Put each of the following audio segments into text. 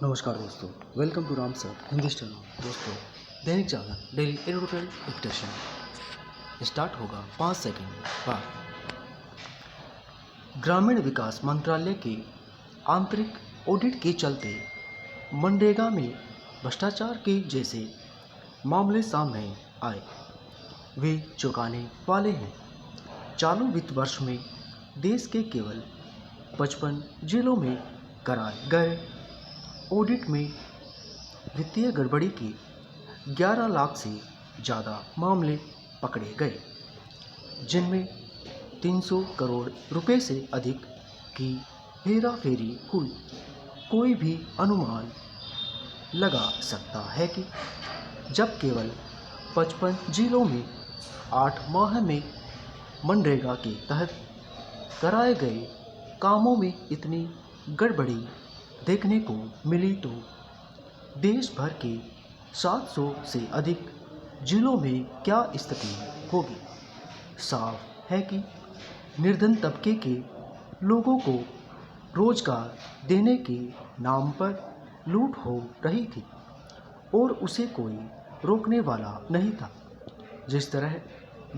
नमस्कार दोस्तों, welcome to Ram sir Hindi channel. दोस्तों, Dainik Jagran daily editorial dictation start होगा 5 सेकंड बाद। ग्रामीण विकास मंत्रालय के आंतरिक ऑडिट के चलते मनरेगा में भ्रष्टाचार के जैसे मामले सामने आए, वे चौंकाने वाले हैं। चालू वित्त वर्ष में देश के केवल 55 जिलों में कराए गए ऑडिट में वित्तीय गड़बड़ी के 11 लाख से ज़्यादा मामले पकड़े गए, जिनमें 300 करोड़ रुपए से अधिक की हेराफेरी हुई। कोई भी अनुमान लगा सकता है कि जब केवल 55 जिलों में 8 माह में मनरेगा के तहत कराए गए कामों में इतनी गड़बड़ी देखने को मिली तो देश भर के 700 से अधिक जिलों में क्या स्थिति होगी। साफ है कि निर्धन तबके के लोगों को रोजगार देने के नाम पर लूट हो रही थी और उसे कोई रोकने वाला नहीं था। जिस तरह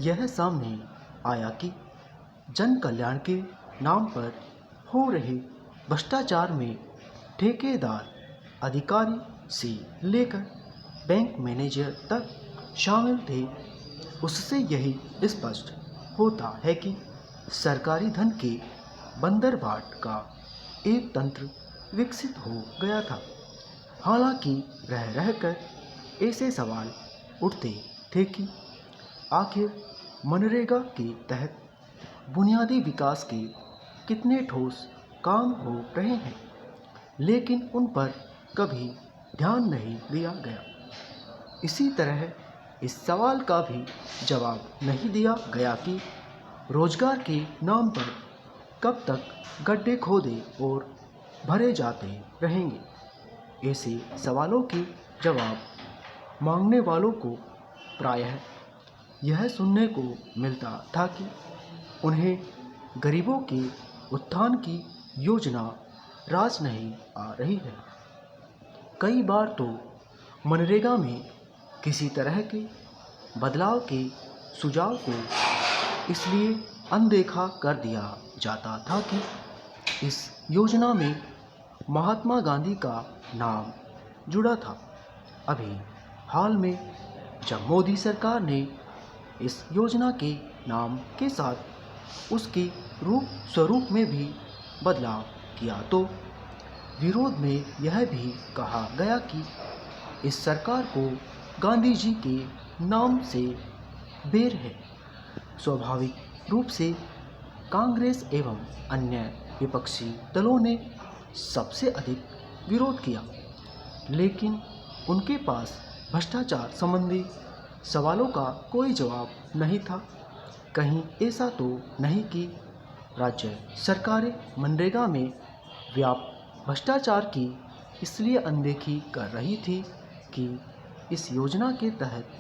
यह सामने आया कि जन कल्याण के नाम पर हो रहे भ्रष्टाचार में ठेकेदार अधिकारी से लेकर बैंक मैनेजर तक शामिल थे, उससे यही स्पष्ट होता है कि सरकारी धन के बंदरबाट का एक तंत्र विकसित हो गया था। हालांकि रह रहकर ऐसे सवाल उठते थे कि आखिर मनरेगा के तहत बुनियादी विकास के कितने ठोस काम हो रहे हैं, लेकिन उन पर कभी ध्यान नहीं दिया गया। इसी तरह इस सवाल का भी जवाब नहीं दिया गया कि रोजगार के नाम पर कब तक गड्ढे खोदे और भरे जाते रहेंगे। ऐसे सवालों के जवाब मांगने वालों को प्रायः यह सुनने को मिलता था कि उन्हें गरीबों के उत्थान की योजना राज नहीं आ रही है। कई बार तो मनरेगा में किसी तरह के बदलाव के सुझाव को इसलिए अनदेखा कर दिया जाता था कि इस योजना में महात्मा गांधी का नाम जुड़ा था। अभी हाल में जब मोदी सरकार ने इस योजना के नाम के साथ उसके रूप स्वरूप में भी बदलाव किया तो विरोध में यह भी कहा गया कि इस सरकार को गांधी जी के नाम से बैर है। स्वाभाविक रूप से कांग्रेस एवं अन्य विपक्षी दलों ने सबसे अधिक विरोध किया, लेकिन उनके पास भ्रष्टाचार संबंधी सवालों का कोई जवाब नहीं था। कहीं ऐसा तो नहीं कि राज्य सरकारें मनरेगा में व्याप्त भ्रष्टाचार की इसलिए अनदेखी कर रही थी कि इस योजना के तहत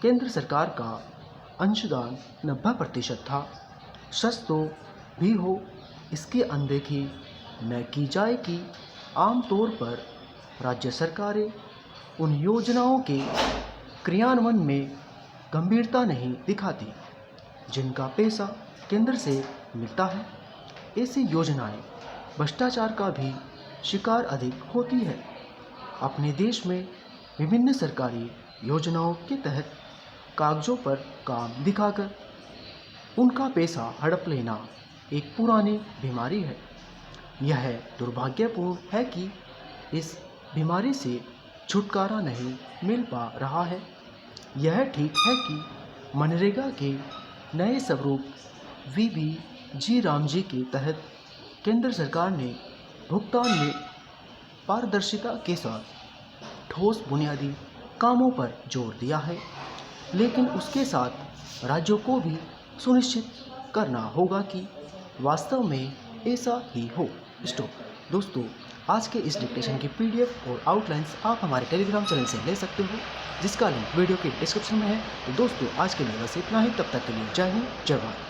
केंद्र सरकार का अंशदान 90% था। सच तो भी हो इसकी अनदेखी न की जाए कि आमतौर पर राज्य सरकारें उन योजनाओं के क्रियान्वयन में गंभीरता नहीं दिखाती जिनका पैसा केंद्र से मिलता है। ऐसी योजनाएं भ्रष्टाचार का भी शिकार अधिक होती है। अपने देश में विभिन्न सरकारी योजनाओं के तहत कागजों पर काम दिखाकर उनका पैसा हड़प लेना एक पुरानी बीमारी है। यह दुर्भाग्यपूर्ण है कि इस बीमारी से छुटकारा नहीं मिल पा रहा है। यह ठीक है कि मनरेगा के नए स्वरूप वीबी रामजी के तहत केंद्र सरकार ने भुगतान में पारदर्शिता के साथ ठोस बुनियादी कामों पर जोर दिया है, लेकिन उसके साथ राज्यों को भी सुनिश्चित करना होगा कि वास्तव में ऐसा ही हो। दोस्तों, आज के इस डिक्टेशन की पीडीएफ और आउटलाइंस आप हमारे टेलीग्राम चैनल से ले सकते हो, जिसका लिंक वीडियो के डिस्क्रिप्शन में है। तो दोस्तों, आज के लिए बस इतना ही। तब तक के लिए जय हिंद, जय भारत।